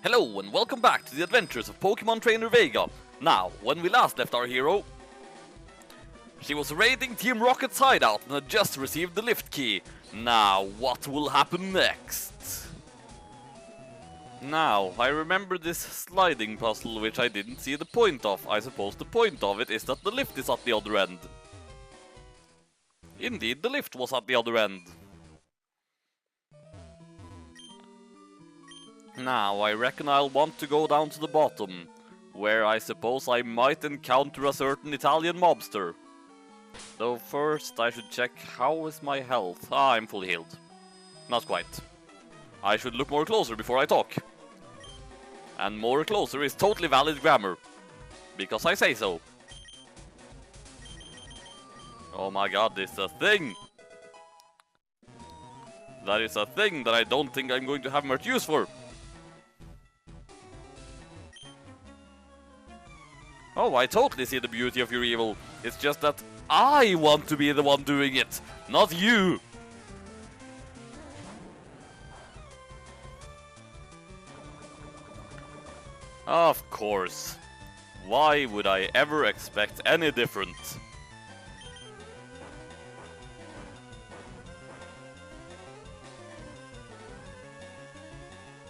Hello and welcome back to the adventures of Pokemon Trainer Vega. Now, when we last left our hero, she was raiding Team Rocket's hideout and had just received the lift key. Now, what will happen next? Now, I remember this sliding puzzle which I didn't see the point of. I suppose the point of it is that the lift is at the other end. Indeed, the lift was at the other end. Now, I reckon I'll want to go down to the bottom, where I suppose I might encounter a certain Italian mobster. Though first I should check how is my health. I'm fully healed. Not quite. I should look more closer before I talk. And more closer is totally valid grammar. Because I say so. Oh my god, it's a thing! That is a thing that I don't think I'm going to have much use for. Oh, I totally see the beauty of your evil. It's just that I want to be the one doing it, not you! Of course. Why would I ever expect any different?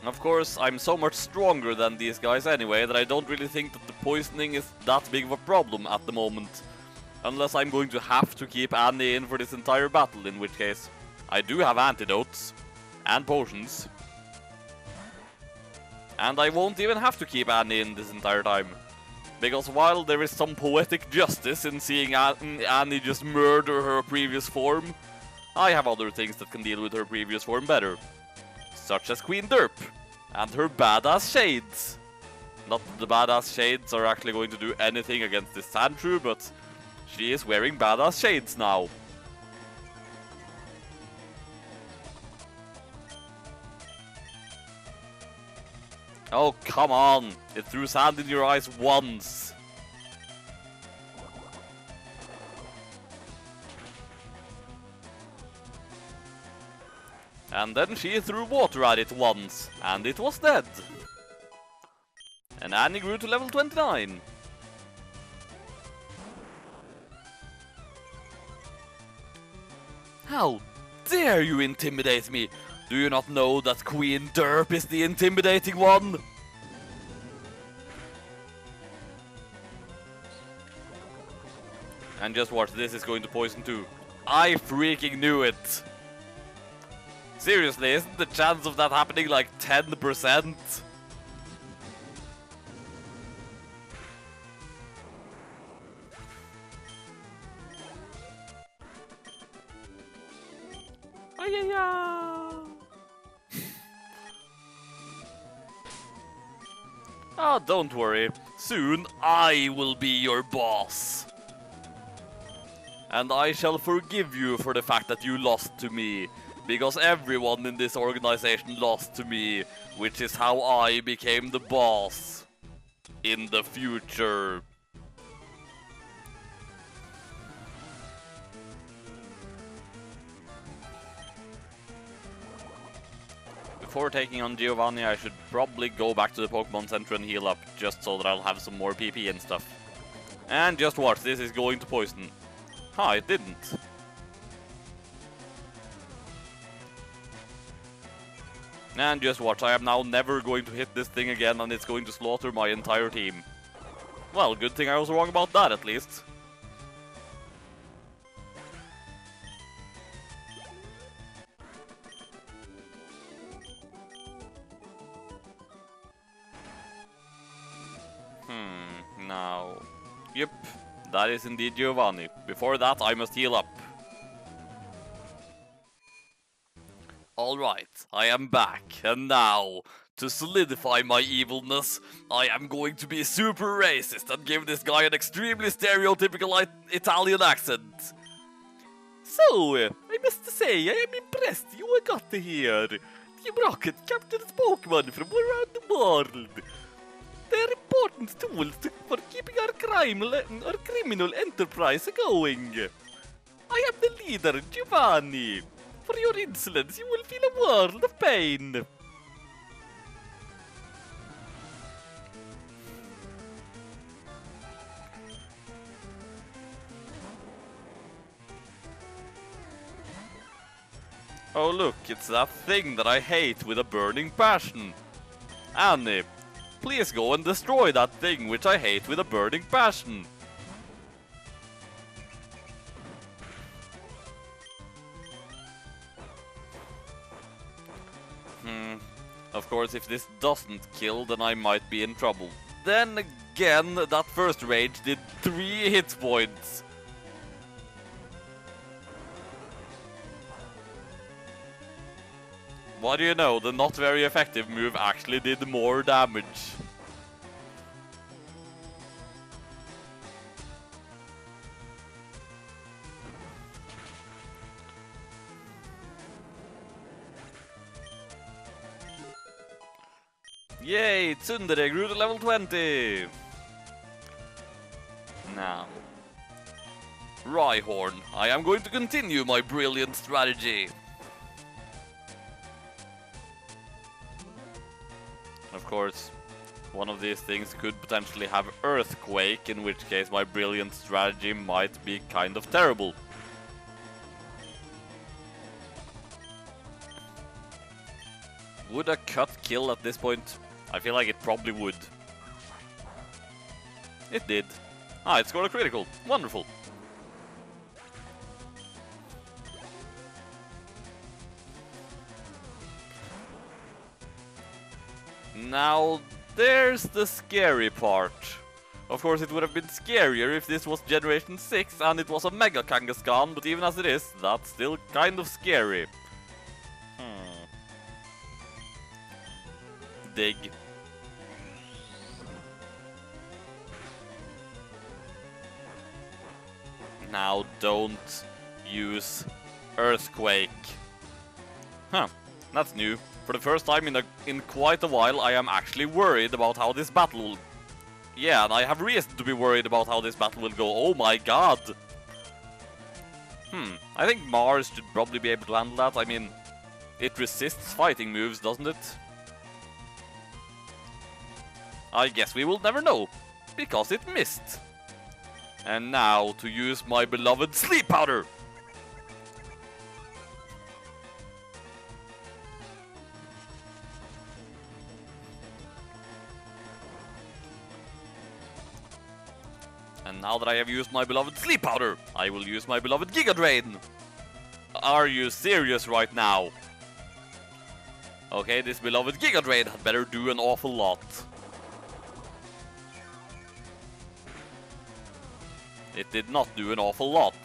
Of course, I'm so much stronger than these guys anyway that I don't really think that the poisoning is that big of a problem at the moment. Unless I'm going to have to keep Annie in for this entire battle, in which case I do have antidotes and potions. And I won't even have to keep Annie in this entire time. Because while there is some poetic justice in seeing Annie just murder her previous form, I have other things that can deal with her previous form better. Such as Queen Derp and her badass shades. Not that the badass shades are actually going to do anything against this Sandshrew, but she is wearing badass shades now. Oh, come on! It threw sand in your eyes once! And then she threw water at it once, and it was dead. And Annie grew to level 29. How dare you intimidate me? Do you not know that Queen Derp is the intimidating one? And just watch, this is going to poison too. I freaking knew it! Seriously, isn't the chance of that happening like 10%? Ah, don't worry. Soon I will be your boss. And I shall forgive you for the fact that you lost to me. Because everyone in this organization lost to me, which is how I became the boss in the future. Before taking on Giovanni, I should probably go back to the Pokemon Center and heal up, just so that I'll have some more PP and stuff. And just watch, this is going to poison. Ha, it didn't. And just watch, I am now never going to hit this thing again and it's going to slaughter my entire team. Well, good thing I was wrong about that at least. Now... Yep, that is indeed Giovanni. Before that, I must heal up. Alright, I am back, and now, to solidify my evilness, I am going to be super racist and give this guy an extremely stereotypical Italian accent. So, I must say, I am impressed you got here. Team Rocket captures Pokemon from around the world. They're important tools for keeping our criminal enterprise going. I am the leader, Giovanni. For your insolence, you will feel a world of pain. Oh look, it's that thing that I hate with a burning passion. Annie, please go and destroy that thing which I hate with a burning passion. Of course, if this doesn't kill, then I might be in trouble. Then again, that first rage did 3 hit points. What do you know, the not very effective move actually did more damage. Yay, Tsundere grew to level 20! Now, Rhyhorn, I am going to continue my brilliant strategy. Of course, one of these things could potentially have Earthquake, in which case my brilliant strategy might be kind of terrible. Would a cut kill at this point? I feel like it probably would. It did. Ah, it scored a critical. Wonderful. Now, there's the scary part. Of course, it would have been scarier if this was Generation 6 and it was a Mega Kangaskhan, but even as it is, that's still kind of scary. Dig. Now don't use Earthquake. Huh, that's new. For the first time in quite a while, I am actually worried about how this battle will... Yeah, and I have reason to be worried about how this battle will go. Oh my god! I think Mars should probably be able to handle that. I mean, it resists fighting moves, doesn't it? I guess we will never know, because it missed. And now to use my beloved sleep powder. And now that I have used my beloved sleep powder, I will use my beloved Giga Drain. Are you serious right now? Okay, this beloved Giga Drain had better do an awful lot. It did not do an awful lot.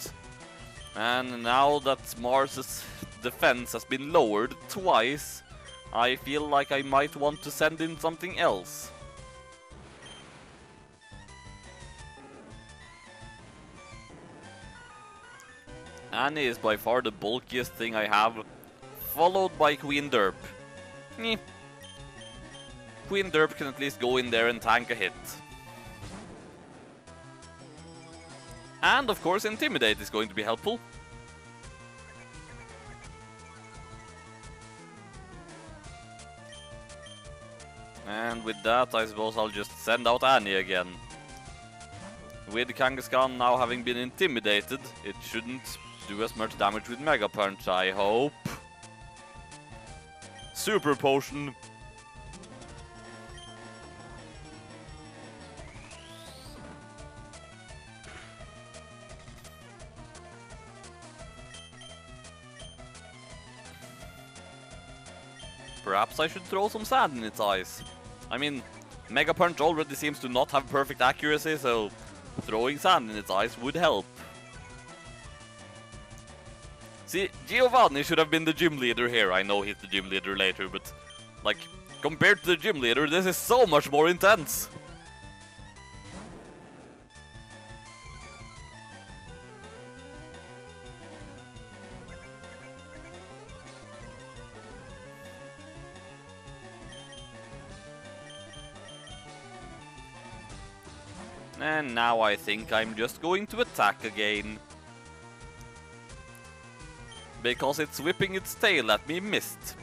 And now that Mars's defense has been lowered twice, I feel like I might want to send in something else. Annie is by far the bulkiest thing I have, followed by Queen Derp. Queen Derp can at least go in there and tank a hit. And of course Intimidate is going to be helpful. And with that, I suppose I'll just send out Annie again. With Kangaskhan now having been intimidated, it shouldn't do as much damage with Mega Punch, I hope. Super Potion. Perhaps I should throw some sand in its eyes. I mean, Mega Punch already seems to not have perfect accuracy, so throwing sand in its eyes would help. See, Giovanni should have been the gym leader here. I know he's the gym leader later, but like, compared to the gym leader, this is so much more intense. And now I think I'm just going to attack again. Because it's whipping its tail at me missed.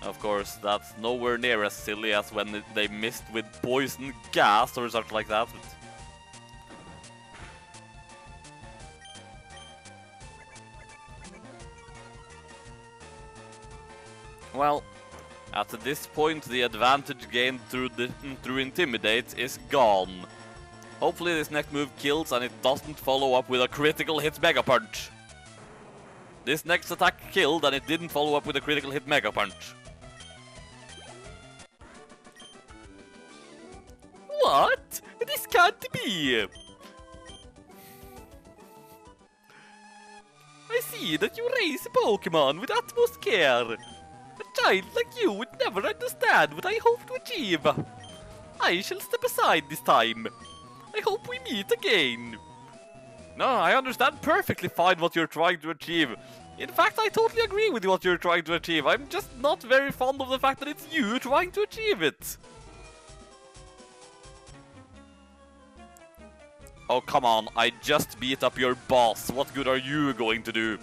Of course, that's nowhere near as silly as when they missed with poison gas or something like that. But Well, at this point the advantage gained through Intimidate is gone. Hopefully this next move kills and it doesn't follow up with a critical hit Mega Punch. This next attack killed and it didn't follow up with a critical hit Mega Punch. What? This can't be! I see that you raise Pokémon with utmost care. A child like you would never understand what I hope to achieve. I shall step aside this time. I hope we meet again. No, I understand perfectly fine what you're trying to achieve. In fact, I totally agree with what you're trying to achieve. I'm just not very fond of the fact that it's you trying to achieve it. Oh, come on. I just beat up your boss. What good are you going to do?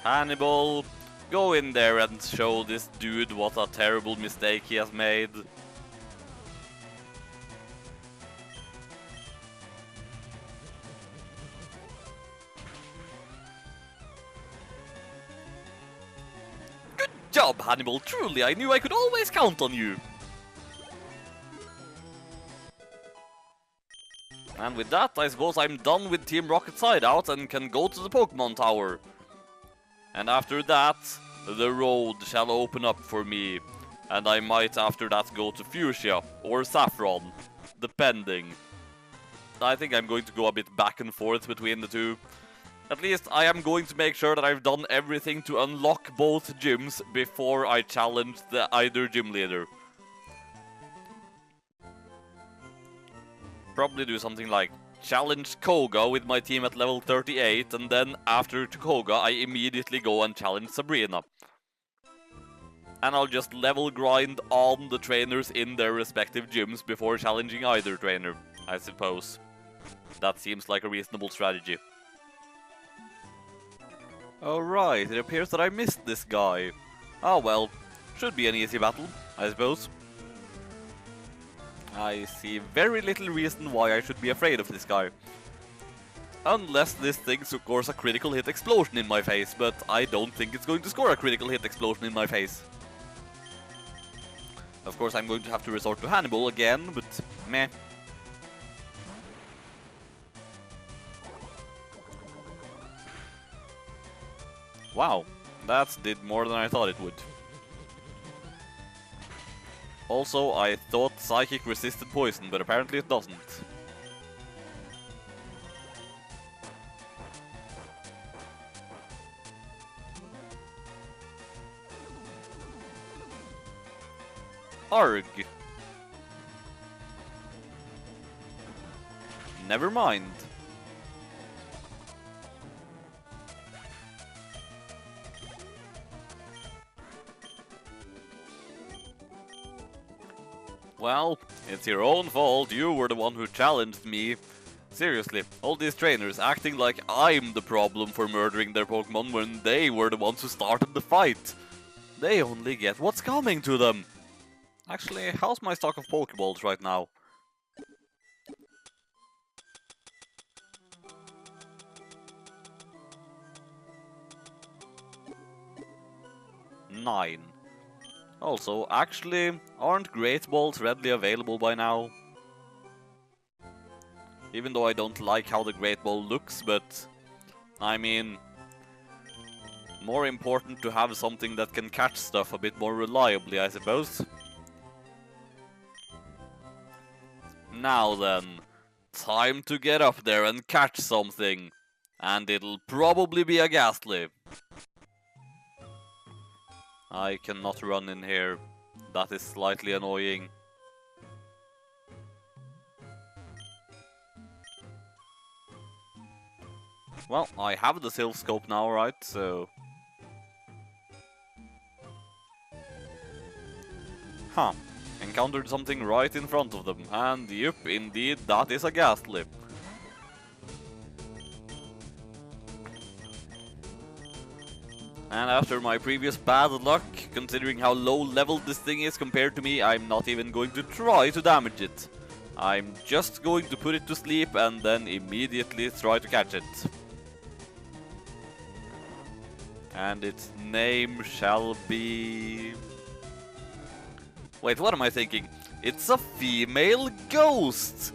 Hannibal, go in there and show this dude what a terrible mistake he has made. Good job, Hannibal. Truly, I knew I could always count on you. And with that, I suppose I'm done with Team Rocket's hideout and can go to the Pokémon Tower. And after that, the road shall open up for me. And I might after that go to Fuchsia or Saffron, depending. I think I'm going to go a bit back and forth between the two. At least I am going to make sure that I've done everything to unlock both gyms before I challenge either gym leader. Probably do something like challenge Koga with my team at level 38, and then after Koga I immediately go and challenge Sabrina. And I'll just level grind on the trainers in their respective gyms before challenging either trainer, I suppose. That seems like a reasonable strategy. Alright, it appears that I missed this guy. Oh well, should be an easy battle, I suppose. I see very little reason why I should be afraid of this guy. Unless this thing scores a critical hit explosion in my face, but I don't think it's going to score a critical hit explosion in my face. Of course I'm going to have to resort to Hannibal again, but meh. Wow, that did more than I thought it would. Also, I thought Psychic resisted poison, but apparently it doesn't. Arg. Never mind. Well, it's your own fault, you were the one who challenged me. Seriously, all these trainers acting like I'm the problem for murdering their Pokémon when they were the ones who started the fight. They only get what's coming to them. Actually, how's my stock of Pokeballs right now? Nine. Also, actually, aren't Great Balls readily available by now? Even though I don't like how the Great Ball looks, but I mean, more important to have something that can catch stuff a bit more reliably, I suppose. Now then, time to get up there and catch something. And it'll probably be a Ghastly. I cannot run in here. That is slightly annoying. Well, I have the Silph Scope now, right? So... Huh. Encountered something right in front of them. And yep, indeed, that is a Ghastly. And after my previous bad luck, considering how low leveled this thing is compared to me, I'm not even going to try to damage it. I'm just going to put it to sleep and then immediately try to catch it. And its name shall be... Wait, what am I thinking? It's a female ghost!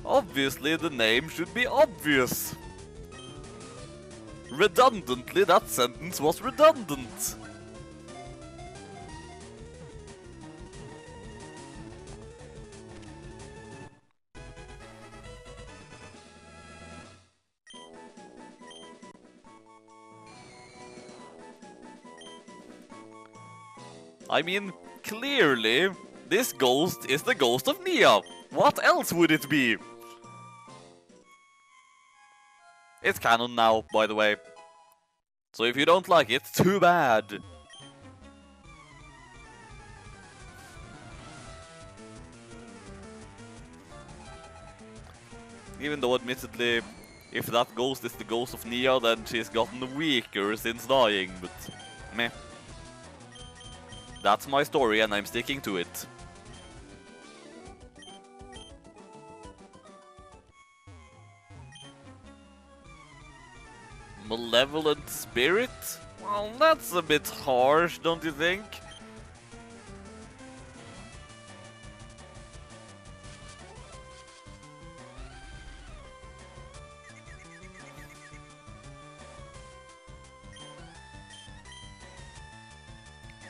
Obviously the name should be obvious. Redundantly, that sentence was redundant. I mean, clearly, this ghost is the ghost of Nia. What else would it be? It's canon now, by the way. So if you don't like it, too bad. Even though, admittedly, if that ghost is the ghost of Nia, then she's gotten weaker since dying, but meh. That's my story and I'm sticking to it. Malevolent spirit? Well, that's a bit harsh, don't you think?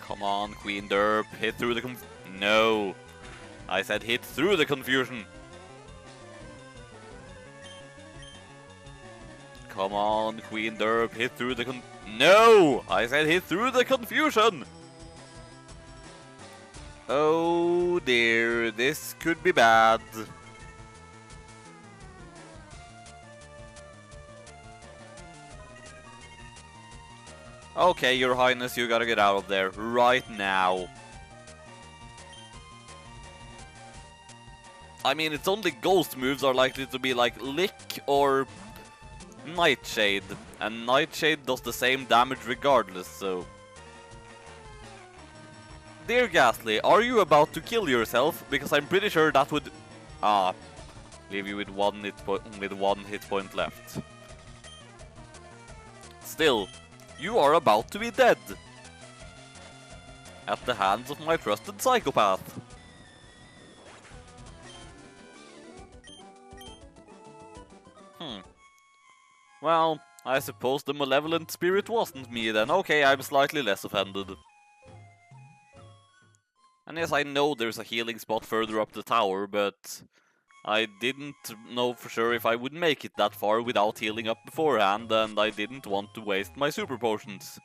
Come on, Queen Derp, hit through the No! I said hit through the confusion! Come on, Queen Derp, hit through the No! I said hit through the confusion! Oh dear, this could be bad. Okay, Your Highness, you gotta get out of there right now. I mean, its only ghost moves are likely to be like Lick or Nightshade, and Nightshade does the same damage regardless, so... Dear Ghastly, are you about to kill yourself? Because I'm pretty sure that would... leave you with one hit point left. Still, you are about to be dead. At the hands of my trusted psychopath. Well, I suppose the malevolent spirit wasn't me then. Okay, I'm slightly less offended. And yes, I know there's a healing spot further up the tower, but I didn't know for sure if I would make it that far without healing up beforehand, and I didn't want to waste my super potions.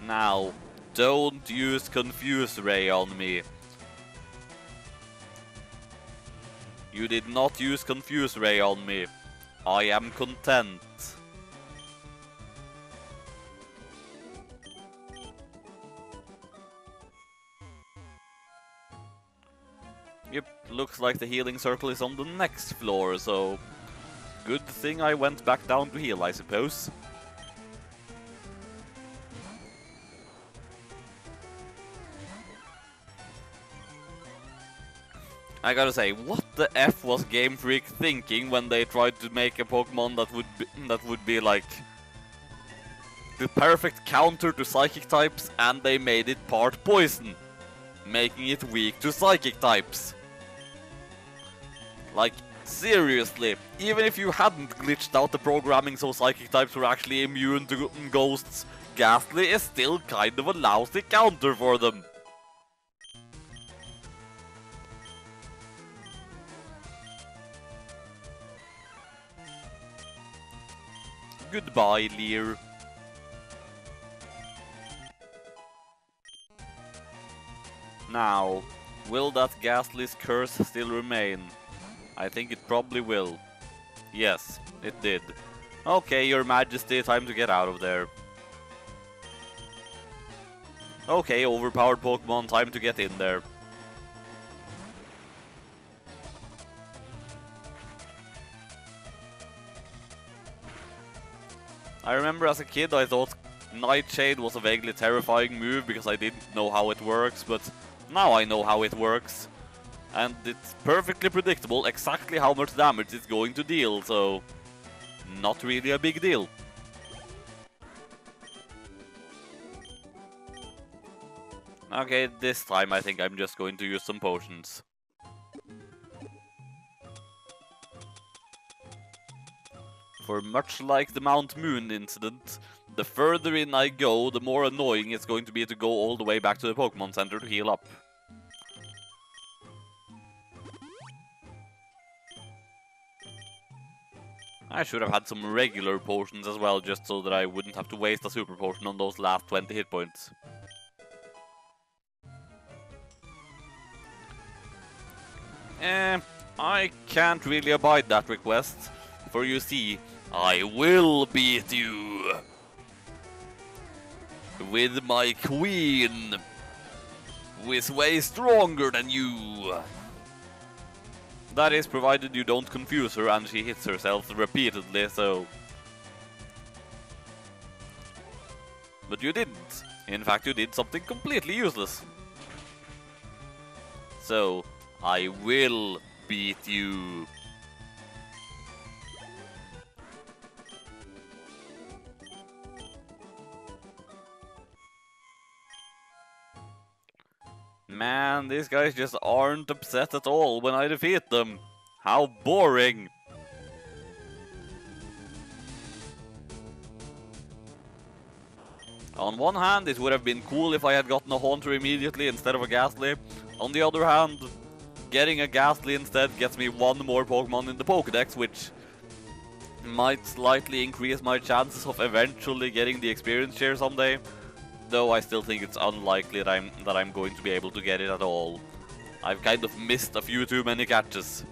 Now, don't use Confuse Ray on me. You did not use Confuse Ray on me. I am content. Yep, looks like the healing circle is on the next floor, so... Good thing I went back down to heal, I suppose. I gotta say, what the F was Game Freak thinking when they tried to make a Pokemon that would be like the perfect counter to Psychic types, and they made it part poison, making it weak to Psychic types. Like, seriously, even if you hadn't glitched out the programming so Psychic types were actually immune to ghosts, Ghastly is still kind of a lousy counter for them. Goodbye, Lear. Now, will that Ghastly's curse still remain? I think it probably will. Yes, it did. Okay, Your Majesty, time to get out of there. Okay, overpowered Pokemon, time to get in there. I remember as a kid I thought Nightshade was a vaguely terrifying move because I didn't know how it works, but now I know how it works. And it's perfectly predictable exactly how much damage it's going to deal, so not really a big deal. Okay, this time I think I'm just going to use some potions. For much like the Mount Moon incident, the further in I go, the more annoying it's going to be to go all the way back to the Pokémon Center to heal up. I should have had some regular potions as well, just so that I wouldn't have to waste a super potion on those last 20 hit points. I can't really abide that request, for you see, I will beat you! With my queen, who is way stronger than you! That is, provided you don't confuse her and she hits herself repeatedly, so... But you didn't. In fact, you did something completely useless. So, I will beat you. Man, these guys just aren't upset at all when I defeat them. How boring! On one hand, it would have been cool if I had gotten a Haunter immediately instead of a Ghastly. On the other hand, getting a Ghastly instead gets me one more Pokemon in the Pokédex, which might slightly increase my chances of eventually getting the experience share someday. Though I still think it's unlikely that I'm going to be able to get it at all. I've kind of missed a few too many catches.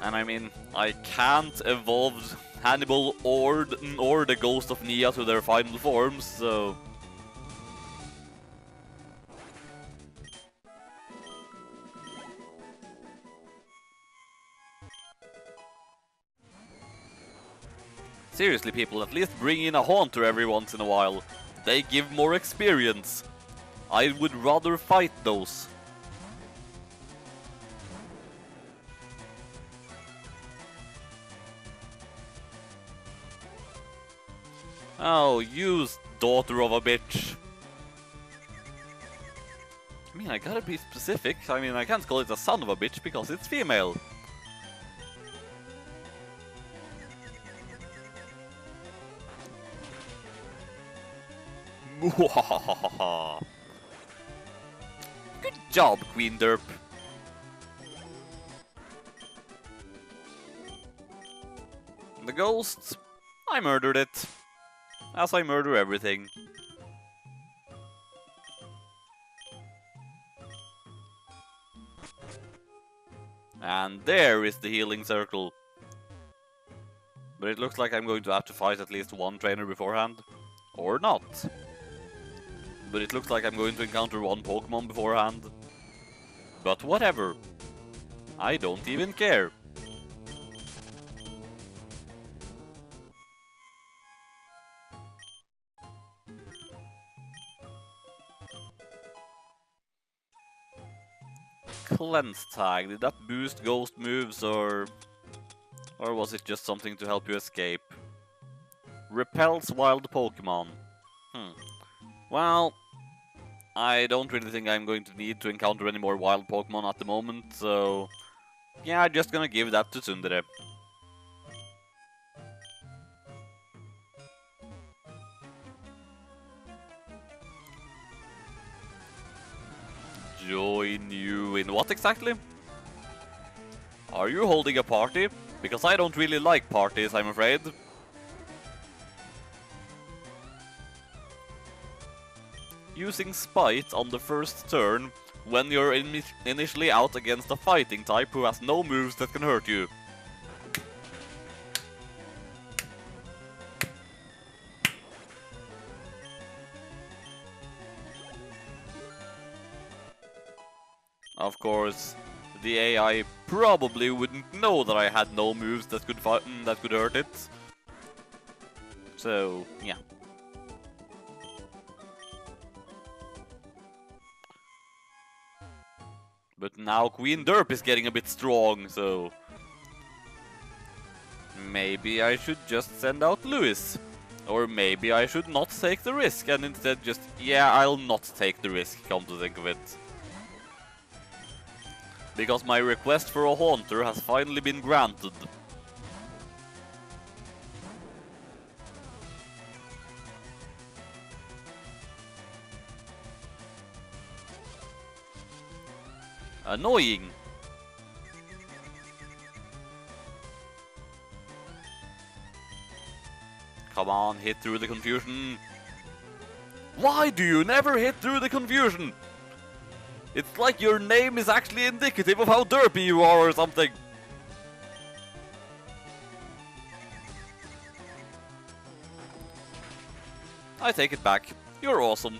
And I mean, I can't evolve Hannibal or the Ghost of Nia to their final forms, so... Seriously, people, at least bring in a Haunter every once in a while. They give more experience. I would rather fight those. Oh, you daughter of a bitch. I mean, I gotta be specific. I mean, I can't call it a son of a bitch because it's female. Good job, Queen Derp. The ghost, I murdered it. As I murder everything. And there is the healing circle. But it looks like I'm going to have to fight at least one trainer beforehand. Or not. But it looks like I'm going to encounter one Pokemon beforehand. But whatever. I don't even care. Cleanse Tag, did that boost ghost moves or was it just something to help you escape? Repels wild Pokemon. Well, I don't really think I'm going to need to encounter any more wild Pokemon at the moment, so yeah, I'm just gonna give that to Tsundere. Join you in what exactly? Are you holding a party? Because I don't really like parties, I'm afraid. Using Spite on the first turn when you're initially out against a fighting type who has no moves that can hurt you. Of course, the AI probably wouldn't know that I had no moves that could hurt it. So, yeah. But now Queen Derp is getting a bit strong, so maybe I should just send out Lewis. Or maybe I should not take the risk and instead just, yeah, I'll not take the risk, come to think of it. Because my request for a Haunter has finally been granted. Annoying. Come on, hit through the confusion. Why do you never hit through the confusion? It's like your name is actually indicative of how derpy you are or something. I take it back. You're awesome.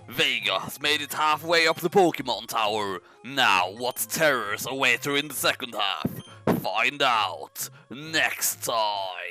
Vega has made it halfway up the Pokémon Tower. Now, what terrors await her in the second half? Find out next time.